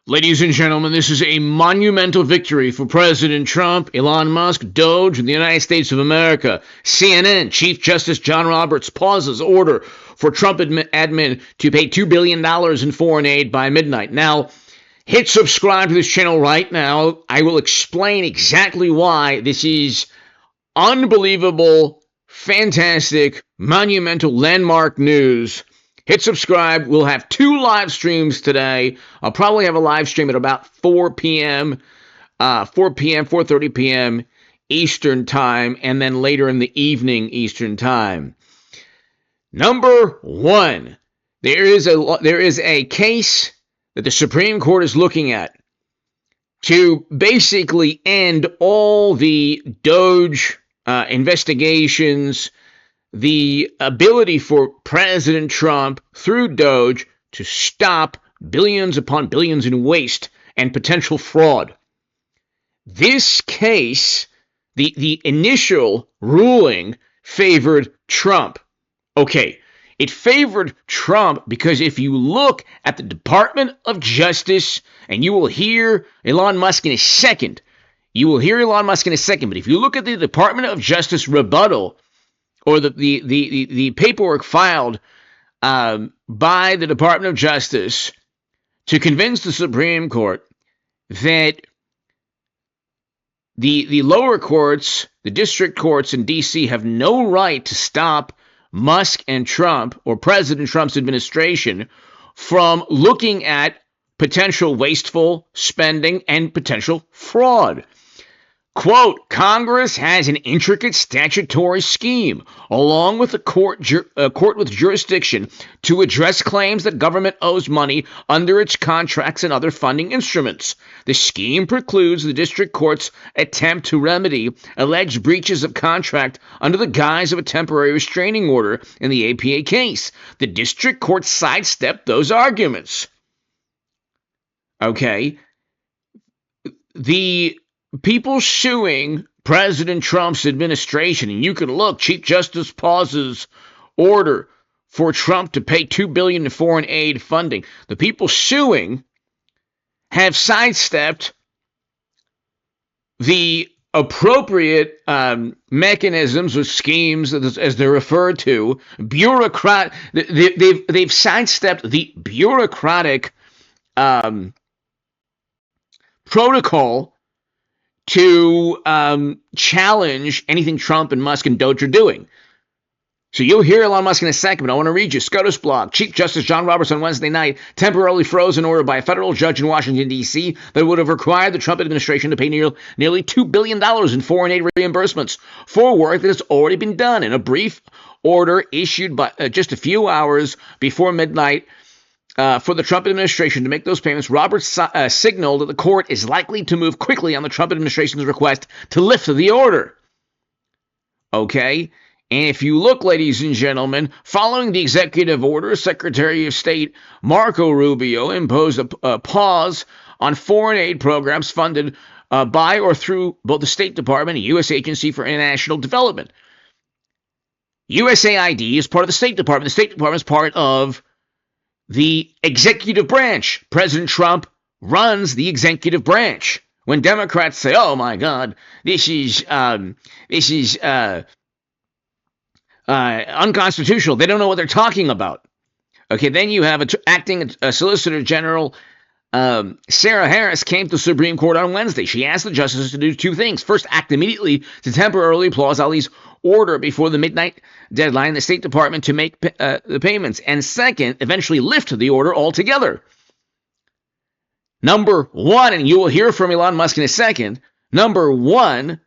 Ladies and gentlemen, this is a monumental victory for President Trump, Elon Musk, Doge, and the United States of America. CNN, Chief Justice John Roberts pauses order for Trump admin to pay $2 billion in foreign aid by midnight. Now, hit subscribe to this channel right now. I will explain exactly why this is unbelievable, fantastic, monumental, landmark news. Hit subscribe. We'll have 2 live streams today. I'll probably have a live stream at about 4 p.m., 4:30 p.m. Eastern Time, and then later in the evening Eastern Time. Number 1, there is a case that the Supreme Court is looking at to basically end all the Doge investigations, the ability for President Trump, through Doge, to stop billions upon billions in waste and potential fraud. This case, the initial ruling favored Trump. Okay, it favored Trump because if you look at the Department of Justice, and you will hear Elon Musk in a second, but if you look at the Department of Justice rebuttal, or the paperwork filed by the Department of Justice to convince the Supreme Court that the lower courts, the district courts in D.C., have no right to stop Musk and Trump, or President Trump's administration, from looking at potential wasteful spending and potential fraud. Quote, Congress has an intricate statutory scheme, along with a court with jurisdiction, to address claims that government owes money under its contracts and other funding instruments. The scheme precludes the district court's attempt to remedy alleged breaches of contract under the guise of a temporary restraining order in the APA case. The district court sidestepped those arguments. Okay. The people suing President Trump's administration, and you can look, Chief Justice pauses order for Trump to pay $2 billion in foreign aid funding. The people suing have sidestepped the appropriate mechanisms or schemes, as they're referred to. They've sidestepped the bureaucratic protocol to challenge anything Trump and Musk and Doge are doing. So you'll hear Elon Musk in a second, but I want to read you SCOTUS blog. Chief Justice John Roberts on Wednesday night temporarily froze an order by a federal judge in Washington, D.C. that would have required the Trump administration to pay nearly $2 billion in foreign aid reimbursements for work that has already been done. In a brief order issued by just a few hours before midnight, for the Trump administration to make those payments, Roberts signaled that the court is likely to move quickly on the Trump administration's request to lift the order. Okay? And if you look, ladies and gentlemen, following the executive order, Secretary of State Marco Rubio imposed a pause on foreign aid programs funded by or through both the State Department and U.S. Agency for International Development. USAID is part of the State Department. The State Department is part of the executive branch. President Trump runs the executive branch. When Democrats say, "Oh my God, this is unconstitutional," they don't know what they're talking about. Okay, then you have acting Solicitor General Sarah Harris came to the Supreme Court on Wednesday. She asked the justices to do 2 things. First, act immediately to temporarily pause Ali's order before the midnight deadline in the State Department to make the payments. And second, eventually lift the order altogether. Number 1, and you will hear from Elon Musk in a second, number 1,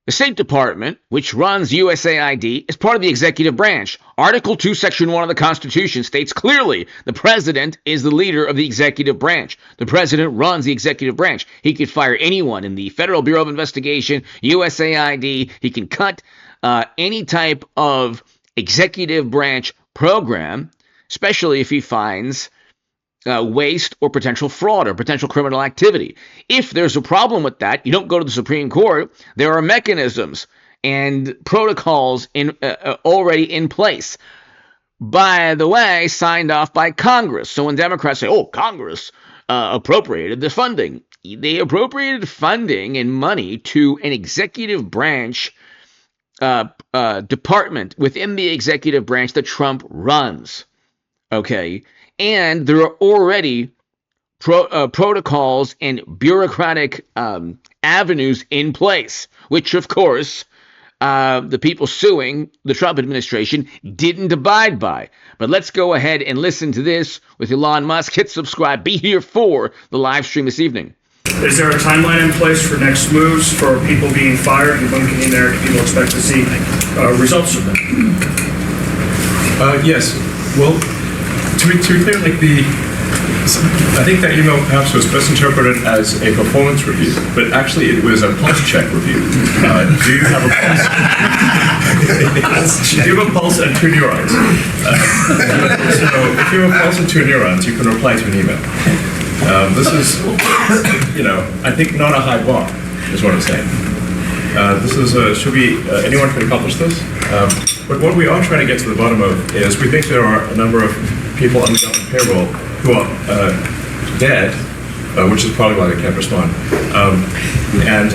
the State Department, which runs USAID, is part of the executive branch. Article 2, Section 1 of the Constitution states clearly the president is the leader of the executive branch. The president runs the executive branch. He could fire anyone in the Federal Bureau of Investigation, USAID. He can cut any type of executive branch program, especially if he finds waste or potential fraud or potential criminal activity. If there's a problem with that, you don't go to the Supreme Court. There are mechanisms and protocols already in place. by the way, signed off by Congress. So when Democrats say, oh, Congress appropriated this funding, they appropriated funding and money to an executive branch department within the executive branch that Trump runs. Okay? And there are already protocols and bureaucratic avenues in place, which, of course, the people suing the Trump administration didn't abide by. But let's go ahead and listen to this with Elon Musk. Hit subscribe. Be here for the live stream this evening. Is there a timeline in place for next moves for people being fired? And when can people expect to see results from that? Yes. Well, to be clear, I think that email perhaps was misinterpreted as a performance review, but actually it was a pulse check review. Do you have a pulse? Do you have a pulse and 2 neurons? So if you have a pulse and 2 neurons, you can reply to an email. This is, I think not a high bar, is what I'm saying. This is, anyone can accomplish this. But what we are trying to get to the bottom of is we think there are a number of people on the government payroll who are dead, which is probably why they can't respond. And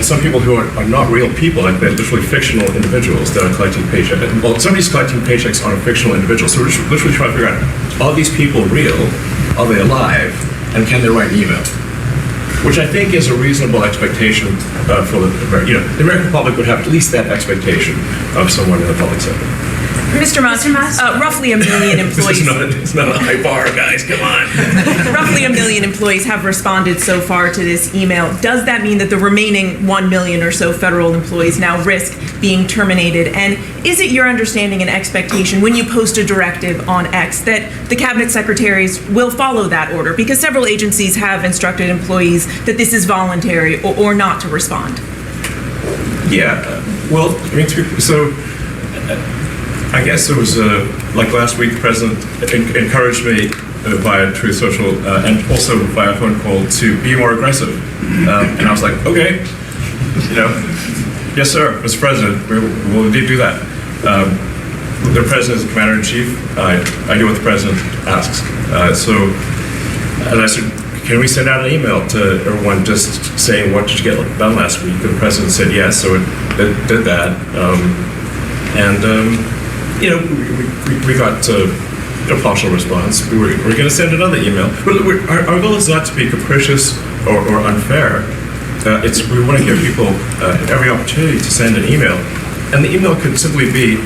some people who are not real people, like they're literally fictional individuals that are collecting paychecks. Well, somebody's collecting paychecks on a fictional individual. So we're literally trying to figure out, are these people real? Are they alive? And can they write an email? Which I think is a reasonable expectation for the American public would have at least that expectation of someone in the public sector. Mr. Musk, roughly 1 million employees. It's not a high bar, guys. Come on. Roughly 1 million employees have responded so far to this email. Does that mean that the remaining 1 million or so federal employees now risk being terminated? And is it your understanding and expectation when you post a directive on X that the cabinet secretaries will follow that order? Because several agencies have instructed employees that this is voluntary or not to respond. Yeah. Well, I guess it was like last week, the president encouraged me via Truth Social and also via phone call to be more aggressive. And I was like, okay, yes, sir, Mr. President, we'll indeed do that. The president is the commander-in-chief. I do what the president asks. And I said, can we send out an email to everyone just saying, what did you get done last week? And the president said yes, so it did that. We got a partial response. We're going to send another email. But our goal is not to be capricious or unfair. We want to give people every opportunity to send an email. And the email could simply be,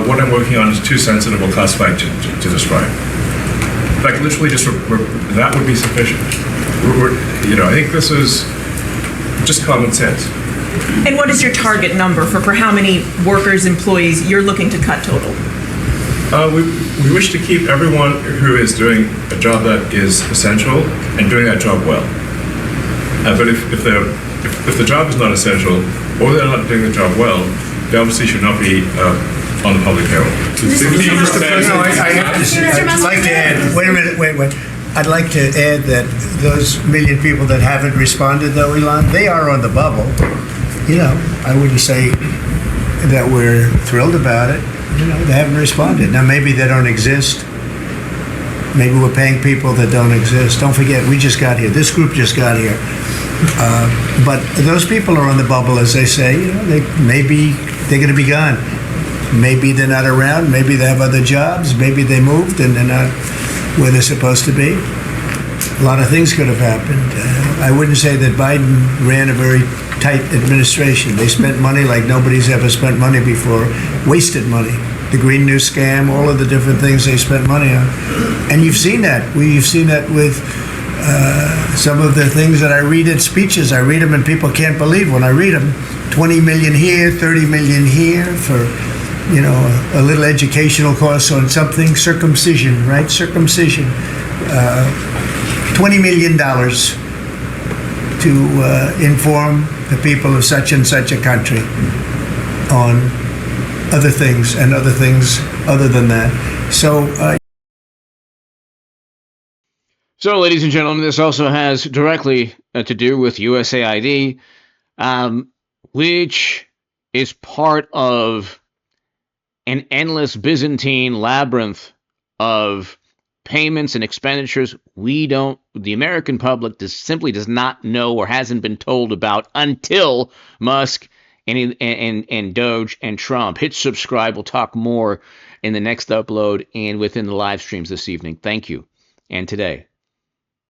what I'm working on is too sensitive or classified to describe. In fact, literally that would be sufficient. I think this is just common sense. And what is your target number for how many workers, employees you're looking to cut total? We wish to keep everyone who is doing a job that is essential and doing that job well. But if the job is not essential or they're not doing the job well, they obviously should not be on the public payroll. I'd like to add, wait a minute. I'd like to add that those million people that haven't responded, though, Elon, they are on the bubble. I wouldn't say that we're thrilled about it. They haven't responded. Now, maybe they don't exist. Maybe we're paying people that don't exist. Don't forget, we just got here. This group just got here. But those people are on the bubble, as they say. Maybe they're going to be gone. Maybe they're not around. Maybe they have other jobs. Maybe they moved and they're not where they're supposed to be. A lot of things could have happened. I wouldn't say that Biden ran a very tight administration. They spent money like nobody's ever spent money before, wasted money. The Green New scam, all of the different things they spent money on. And you've seen that. You've seen that with some of the things that I read in speeches. I read them and people can't believe when I read them. 20 million here, 30 million here for a little educational course on something, circumcision, right? Circumcision. $20 million to inform the people of such and such a country on other things and other things other than that. So, ladies and gentlemen, this also has directly to do with USAID, which is part of an endless Byzantine labyrinth of payments and expenditures the American public simply does not know or hasn't been told about until Musk and Doge and Trump. Hit subscribe. We'll talk more in the next upload and within the live streams this evening. Thank you. And today.